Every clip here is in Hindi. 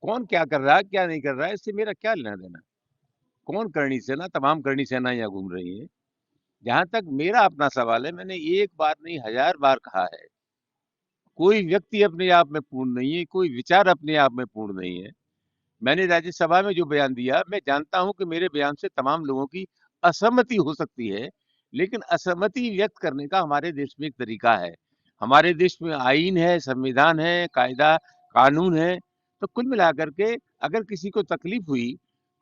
कौन क्या कर रहा है, क्या नहीं कर रहा है, इससे मेरा क्या लेना देना। कौन करनी सेना, तमाम करनी सेना यहाँ घूम रही है। जहां तक मेरा अपना सवाल है, मैंने एक बार नहीं 1000 बार कहा है, कोई व्यक्ति अपने आप में पूर्ण नहीं है, कोई विचार अपने आप में पूर्ण नहीं है। मैंने राज्यसभा में जो बयान दिया, मैं जानता हूं कि मेरे बयान से तमाम लोगों की असहमति हो सकती है, लेकिन असहमति व्यक्त करने का हमारे देश में एक तरीका है। हमारे देश में आईन है, संविधान है, कायदा कानून है। तो कुल मिलाकर के अगर किसी को तकलीफ हुई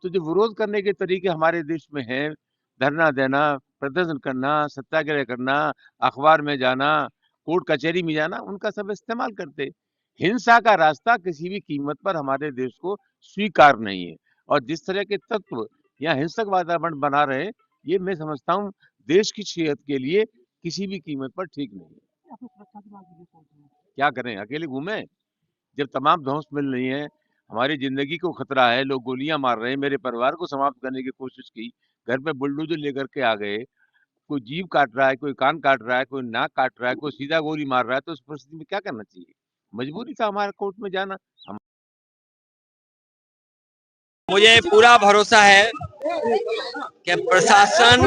तो जो विरोध करने के तरीके हमारे देश में हैं, धरना देना, प्रदर्शन करना, सत्याग्रह करना, अखबार में जाना, कोर्ट कचहरी में जाना, उनका सब इस्तेमाल करते। हिंसा का रास्ता किसी भी कीमत पर हमारे देश को स्वीकार नहीं है। और जिस तरह के तत्व यहाँ हिंसक वातावरण बना रहे, ये मैं समझता हूँ देश की सेहत के लिए किसी भी कीमत पर ठीक नहीं है। क्या करें, अकेले घूमें? जब तमाम ध्वंस मिल रही है, हमारी जिंदगी को खतरा है, लोग गोलियां मार रहे हैं, मेरे परिवार को समाप्त करने की कोशिश की, घर पे बुलडोजर लेकर के आ गए, कोई जीभ काट रहा है, कोई कान काट रहा है, कोई नाक काट रहा है, कोई सीधा गोली मार रहा है, तो उस परिस्थिति में क्या करना चाहिए? मजबूरी था हमारा कोर्ट में जाना। मुझे पूरा भरोसा है कि प्रशासन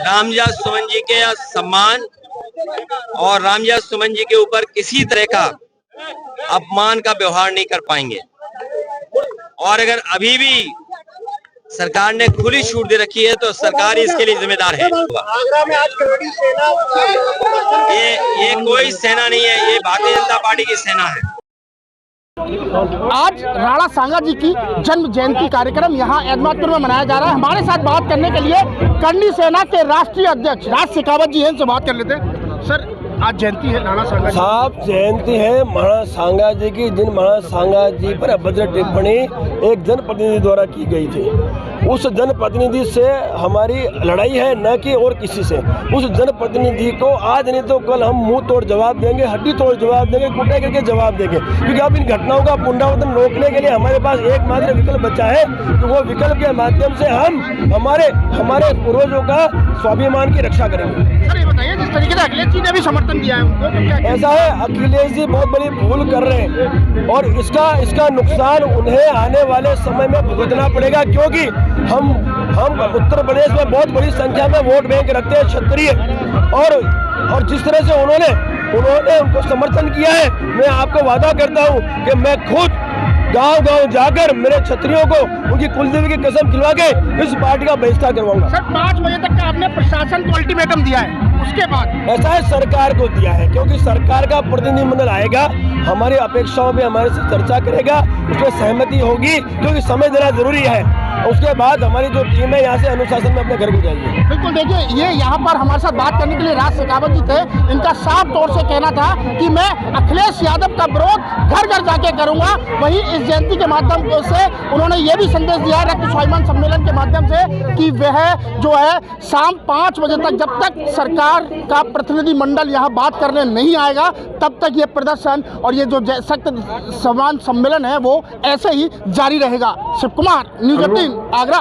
रामविलास सुमन जी के सम्मान और रामविलास सुमन जी के ऊपर किसी तरह का अपमान का व्यवहार नहीं कर पाएंगे। और अगर अभी भी सरकार ने खुली छूट दे रखी है तो सरकार इसके लिए जिम्मेदार है। आगरा में आज बड़ी सेना, ये कोई सेना नहीं है, ये भारतीय जनता पार्टी की सेना है। आज राणा सांगा जी की जन्म जयंती कार्यक्रम यहाँ एहमदपुर में मनाया जा रहा है। हमारे साथ बात करने के लिए करनी सेना के राष्ट्रीय अध्यक्ष राज शेखावत जी हैं, इनसे बात कर लेते हैं। सर, आज जयंती है राणा सांगा जी साहब, जयंती है महाराणा सांगा जी की। जिन महाराणा सांगा जी पर अभद्र टिप्पणी एक जनप्रतिनिधि द्वारा की गई थी, उस जनप्रतिनिधि से हमारी लड़ाई है, न कि और किसी से। उस जनप्रतिनिधि को आज नहीं तो कल हम मुंह तोड़ जवाब देंगे, हड्डी तोड़ जवाब देंगे, कुटे करके जवाब देंगे। क्योंकि अब इन घटनाओं का पुनरावृत्ति रोकने के लिए हमारे पास एकमात्र विकल्प बचा है कि वो विकल्प के माध्यम से हम हमारे पूर्वजों का स्वाभिमान की रक्षा करेंगे। सर, ये बताइए, जिस तरीके से अखिलेश जी ने भी समर्थन दिया है उनको, तो क्या ऐसा है, अखिलेश जी बहुत बड़ी भूल कर रहे हैं और इसका नुकसान उन्हें आने वाले समय में भुगतना पड़ेगा। क्योंकि हम उत्तर प्रदेश में बहुत बड़ी संख्या में वोट बैंक रखते हैं क्षत्रिय, और जिस तरह से उन्होंने उनको समर्थन किया है, मैं आपको वादा करता हूं कि मैं खुद गांव-गांव जाकर मेरे क्षत्रियों को उनकी कुलदेवी की कसम खिलवा के इस पार्टी का बहिष्कार करवाऊंगा। सर, 5 बजे तक का आपने प्रशासन को अल्टीमेटम दिया है, उसके बाद ऐसा है, सरकार को दिया है, क्योंकि सरकार का प्रतिनिधिमंडल आएगा, हमारी अपेक्षाओं पे हमारे से चर्चा करेगा, उसमें सहमति होगी, क्योंकि समय देना जरूरी है। उसके बाद हमारी जो टीम है यहाँ से अनुशासन में अपने घर को जाएगी। बिल्कुल, देखिए, ये यहाँ पर हमारे साथ बात करने के लिए राज शेखावत जी थे। इनका साफ तौर से कहना था कि मैं अखिलेश यादव का विरोध घर घर जाके करूंगा। वहीं इस जयंती के माध्यम से उन्होंने ये भी संदेश दिया है रक्त स्वाभिमान सम्मेलन के माध्यम से कि वह जो है शाम 5 बजे तक, जब तक सरकार का प्रतिनिधि मंडल यहाँ बात करने नहीं आएगा, तब तक ये प्रदर्शन और ये जो सख्त स्वाभिमान सम्मेलन है वो ऐसे ही जारी रहेगा। शिव कुमार, न्यूज़ 18, आगरा।